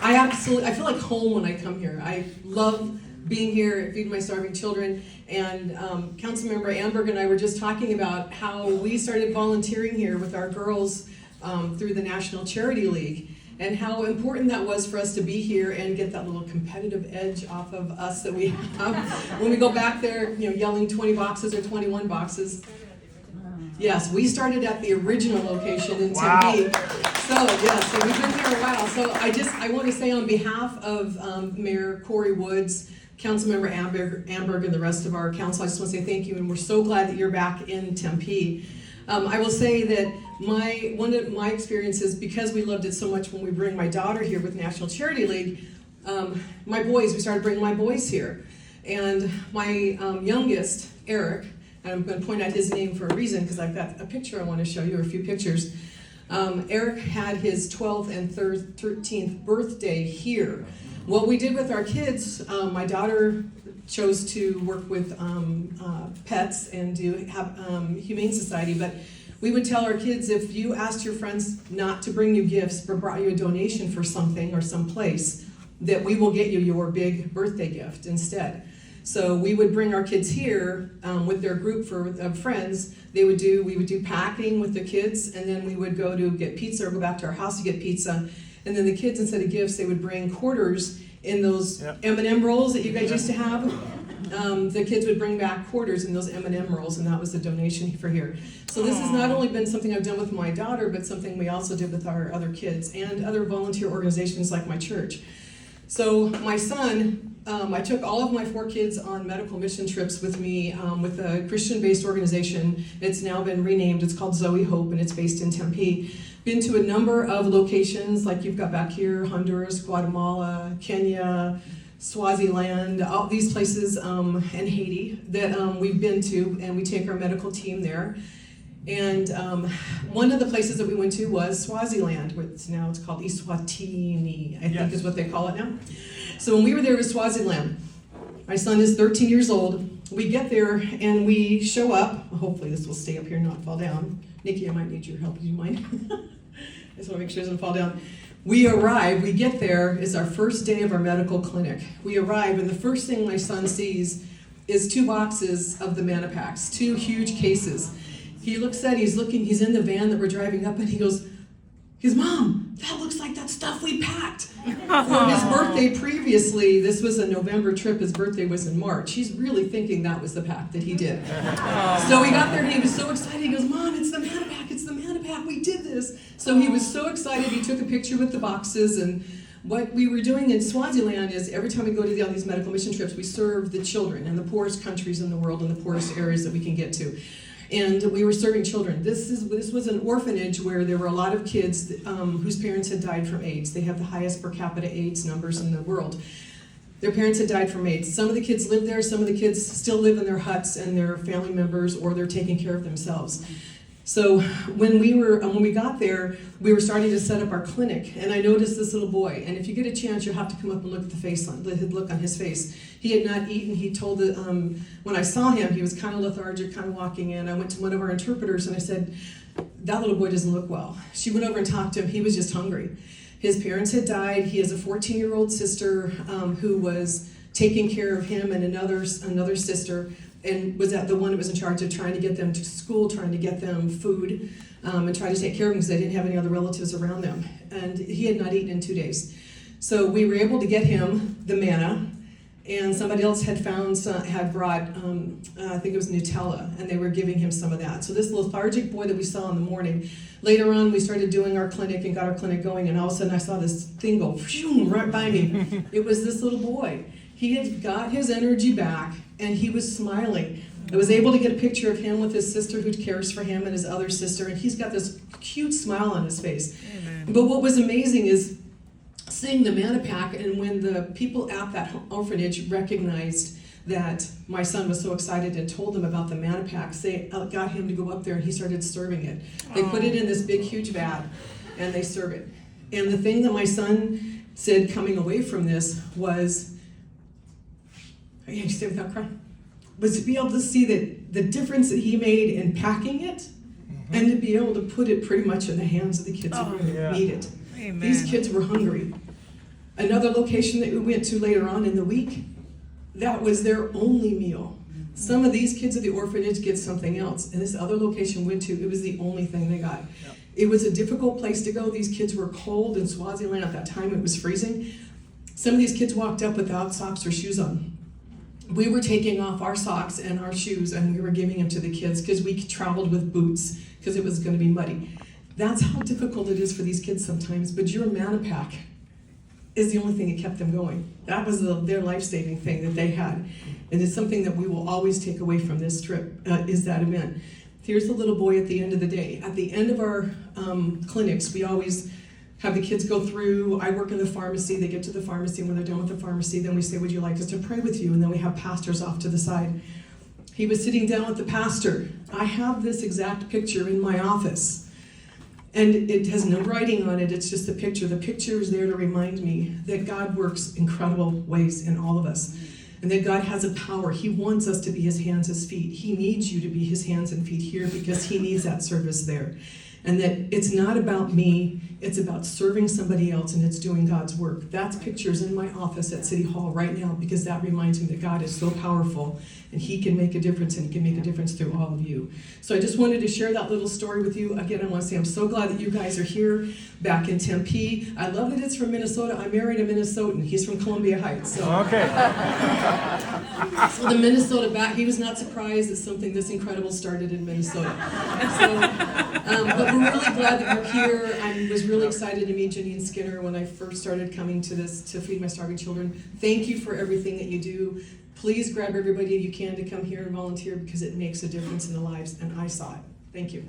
I feel like home when I come here. I love being here at Feed My Starving Children. And Councilmember Amberg and I were just talking about how we started volunteering here with our girls through the National Charity League, and how important that was for us to be here and get that little competitive edge off of us that we have when we go back there, yelling 20 boxes or 21 boxes. Yes, we started at the original location in Tempe. So we've been here a while. So I want to say on behalf of Mayor Corey Woods, Councilmember Amberg, and the rest of our council, I just want to say thank you, and we're so glad that you're back in Tempe. I will say that one of my experiences, because we loved it so much when we bring my daughter here with National Charity League, we started bringing my boys here. And my youngest, Eric, and I'm going to point out his name for a reason because I've got a picture I want to show you, or a few pictures. Eric had his 12th and 13th birthday here. What we did with our kids, my daughter chose to work with pets and have Humane Society, but we would tell our kids, if you asked your friends not to bring you gifts but brought you a donation for something or some place, that we will get you your big birthday gift instead. So we would bring our kids here with their group of friends. We would do packing with the kids, and then we would go to get pizza or go back to our house to get pizza. And then the kids, instead of gifts, they would bring quarters in those M&M rolls that you guys used to have. The kids would bring back quarters in those M&M rolls, and that was the donation for here. So this has not only been something I've done with my daughter, but something we also did with our other kids and other volunteer organizations like my church. So my son, I took all of my 4 kids on medical mission trips with me with a Christian-based organization. It's now been renamed. It's called Zoe Hope, and it's based in Tempe. Been to a number of locations, like you've got back here, Honduras, Guatemala, Kenya, Swaziland, all these places, and Haiti that we've been to, and we take our medical team there. And one of the places that we went to was Swaziland, which now it's called Eswatini, I think is what they call it now. So when we were there with Swaziland, my son is 13 years old. We get there and we show up. Hopefully this will stay up here and not fall down. Nikki, I might need your help. Do you mind? I just want to make sure it doesn't fall down. We arrive, we get there, it's our first day of our medical clinic. We arrive, and the first thing my son sees is 2 boxes of the Manipacks, 2 huge cases. He looks at, he's in the van that we're driving up, and he goes, Mom, that looks like that stuff we packed. For his birthday previously, this was a November trip, his birthday was in March. He's really thinking that was the pack that he did. So we got there and he was so excited, he goes, Mom, it's the Manipack, we did this. So he was so excited, he took a picture with the boxes. And what we were doing in Swaziland is every time we go to all these medical mission trips, we serve the children in the poorest countries in the world and the poorest areas that we can get to. And we were serving children. This was an orphanage where there were a lot of kids whose parents had died from AIDS. They have the highest per capita AIDS numbers in the world. Their parents had died from AIDS. Some of the kids live there, some of the kids still live in their huts and their family members, or they're taking care of themselves. So when we got there, we were starting to set up our clinic, and I noticed this little boy. And if you get a chance, you'll have to come up and look at the look on his face. He had not eaten. He told when I saw him, he was kind of lethargic, kind of walking in. I went to one of our interpreters and I said, "That little boy doesn't look well." She went over and talked to him. He was just hungry. His parents had died. He has a 14-year-old sister who was taking care of him, and another sister, and was the one that was in charge of trying to get them to school, trying to get them food, and trying to take care of them because they didn't have any other relatives around them. And he had not eaten in 2 days. So we were able to get him the manna, and somebody else had brought, I think it was Nutella, and they were giving him some of that. So this lethargic boy that we saw in the morning, later on we started doing our clinic and got our clinic going, and all of a sudden I saw this thing go right by me. It was this little boy. He had got his energy back, and he was smiling. I was able to get a picture of him with his sister who cares for him and his other sister, and he's got this cute smile on his face. Amen. But what was amazing is seeing the Manipack, and when the people at that orphanage recognized that my son was so excited and told them about the Manipacks, they got him to go up there and he started serving it. They put it in this big, huge vat, and they serve it. And the thing that my son said coming away from this was, I can't say without crying, was to be able to see that the difference that he made in packing it, and to be able to put it pretty much in the hands of the kids who really need it. Amen. These kids were hungry. Another location that we went to later on in the week, that was their only meal. Some of these kids at the orphanage get something else, and this other location we went to, it was the only thing they got. Yep. It was a difficult place to go. These kids were cold in Swaziland at that time. It was freezing. Some of these kids walked up without socks or shoes on. We were taking off our socks and our shoes, and we were giving them to the kids because we traveled with boots because it was going to be muddy. That's how difficult it is for these kids sometimes, but your manna pack is the only thing that kept them going. That was their life-saving thing that they had. And it's something that we will always take away from this trip, is that event. Here's the little boy at the end of the day. At the end of our clinics, we always have the kids go through. I work in the pharmacy. They get to the pharmacy. When they're done with the pharmacy, then we say, would you like us to pray with you? And then we have pastors off to the side. He was sitting down with the pastor. I have this exact picture in my office. And it has no writing on it, it's just a picture. The picture is there to remind me that God works incredible ways in all of us. And that God has a power. He wants us to be his hands, his feet. He needs you to be his hands and feet here because he needs that service there. And that it's not about me, it's about serving somebody else, and it's doing God's work. That's pictures in my office at City Hall right now because that reminds me that God is so powerful and he can make a difference, and he can make a difference through all of you. So I just wanted to share that little story with you. Again, I want to say I'm so glad that you guys are here back in Tempe. I love that it's from Minnesota. I married a Minnesotan. He's from Columbia Heights. So. Okay. So the Minnesota back, he was not surprised that something this incredible started in Minnesota. So, but we're really glad that you're here. I was really excited to meet Janine Skinner when I first started coming to this to Feed My Starving Children. Thank you for everything that you do. Please grab everybody you can to come here and volunteer because it makes a difference in the lives, and I saw it. Thank you.